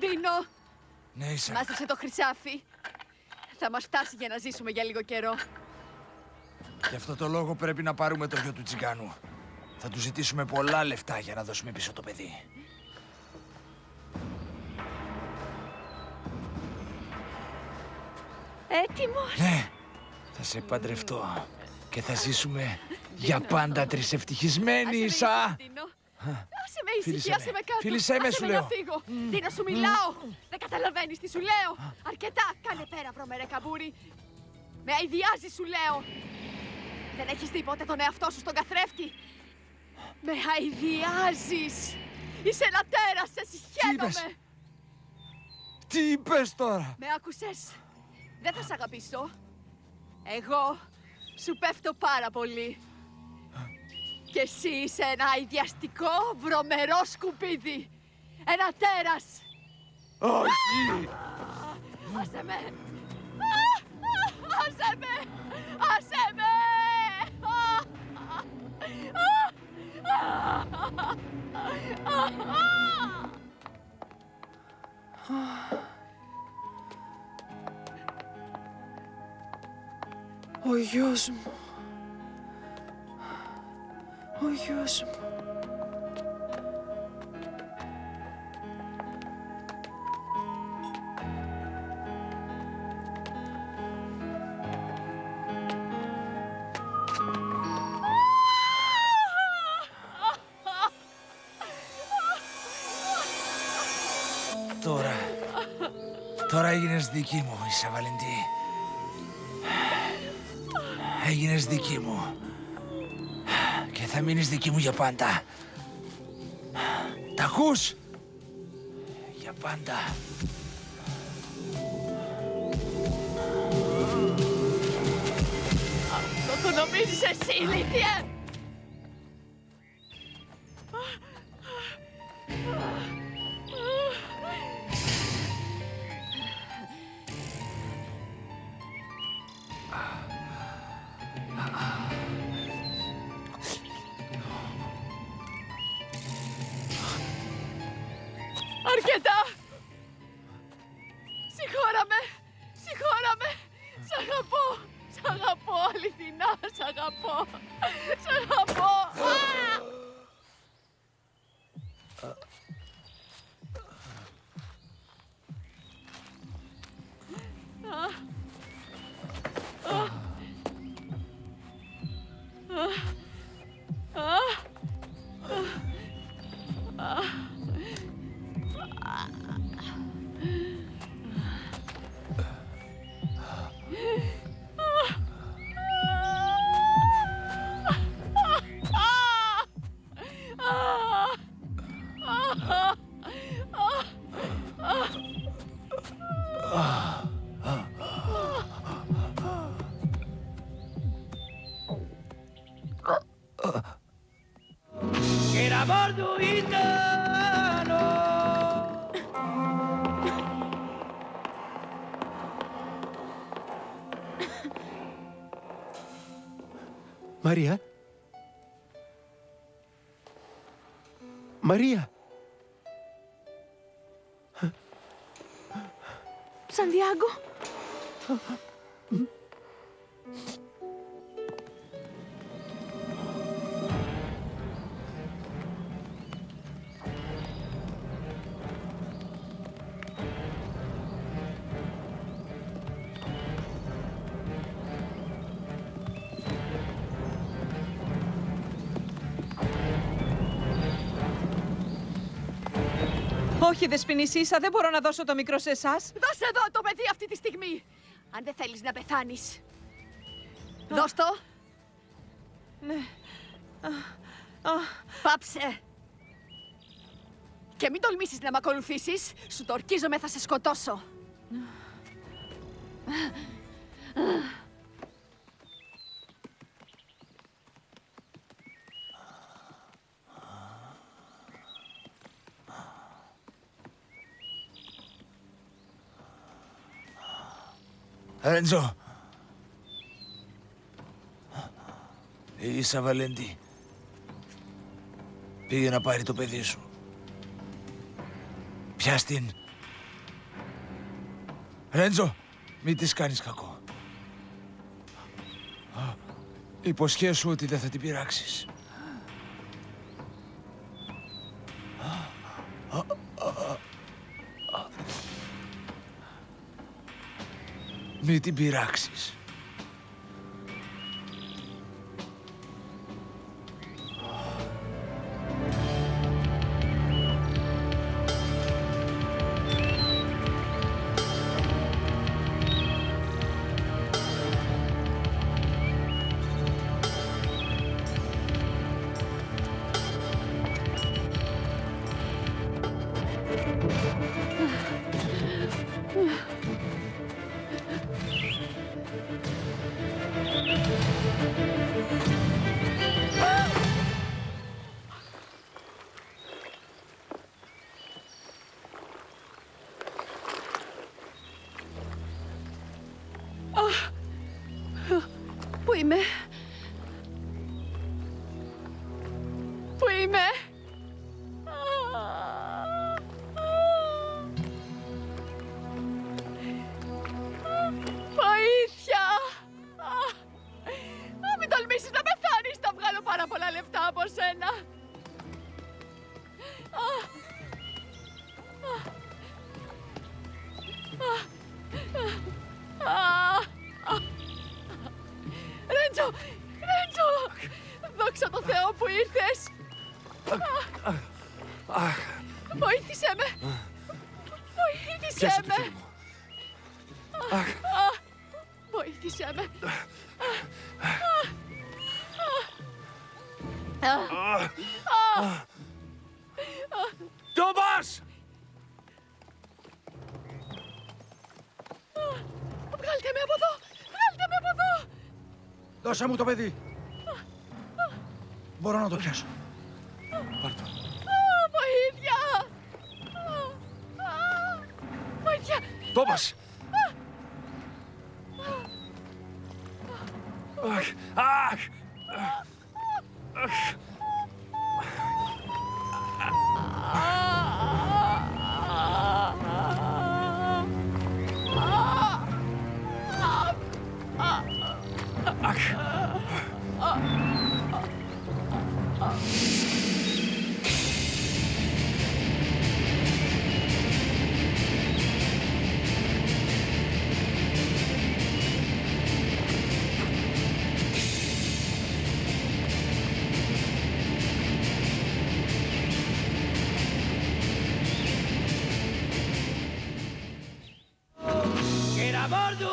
Κωνσταντίνο! Ναι, Ίσα. Μάστεψε το χρυσάφι. Θα μας φτάσει για να ζήσουμε για λίγο καιρό. Γι' αυτό το λόγο πρέπει να πάρουμε το γιο του τσιγκάνου. Θα του ζητήσουμε πολλά λεφτά για να δώσουμε πίσω το παιδί. Έτοιμος? Ναι, θα σε παντρευτώ και θα ζήσουμε για πάντα τρισευτυχισμένοι, Ίσα. Άσε με ησυχία, άσε με κάτω. Φίλησέ με, σου λέω. Να φύγω. Δίνω, σου μιλάω. Δεν καταλαβαίνεις τι σου λέω. Αρκετά. Κάνε πέρα, βρωμερέ καμπούρι. Με αηδιάζει, σου λέω. Δεν έχεις δει ποτέ τον εαυτό σου στον καθρέφτη? Με αηδιάζεις. Είσαι ένα τέρας, σε συχαίνομαι. Τι είπες τώρα? Με άκουσες? Δεν θα σ' αγαπήσω. Εγώ σου πέφτω πάρα πολύ. Και εσύ είσαι ένα αηδιαστικό, βρωμερό σκουπίδι. Ένα τέρας. Όχι! Άσε με! Άσε με! Άσε με! Ο γιος μου. Ο γιος μου. Τώρα έγινες δική μου, Ίσα Βαλεντή. Έγινες δική μου. Και θα μείνεις δική μου για πάντα. Τα ακούς? Για πάντα. Αυτό το νομίζεις εσύ, ηλίθιε! Αρκετά! Συγχώραμε! Συγχώραμε! Σ' αγαπώ! Σ' αγαπώ, αληθινά! Σ' αγαπώ! Σ' αγαπώ! El amor du gitano. María. María. Σαντιάγκο! Όχι, Δεσποινής Ίσα, δεν μπορώ να δώσω το μικρό σε εσάς. Δώσε εδώ το παιδί αυτή τη στιγμή! Αν δεν θέλεις να πεθάνεις. Δώσ' το! Ναι. Πάψε! Και μην τολμήσεις να μ' ακολουθήσεις. Σου το ορκίζομαι, θα σε σκοτώσω. Ρέντζο. Η Ίσα Βαλέντη πήγε να πάρει το παιδί σου. Πιάσ' την Ρέντζο, μην της κάνεις κακό. Υποσχέσου ότι δεν θα την πειράξεις. Μην την πειράξεις. Πού είμαι? Πού είμαι? Βοήθεια! Μην τολμήσεις να πεθάνεις, θα βγάλω πάρα πολλά λεφτά από σένα. Ρέντζο! Ρέντζο! Δόξα τω Θεώ που ήρθες! Βοήθησέ με! Βοήθησέ με! Βοήθησέ με! Τόμας! Βγάλτε με από εδώ! Βγάλτε με από εδώ! Δώσε μου το παιδί. Μπορώ να το πιάσω. Πάρ' το. Βοήθεια! Βοήθεια! Τόμας! Αχ! Αχ! Αχ! Que el amor de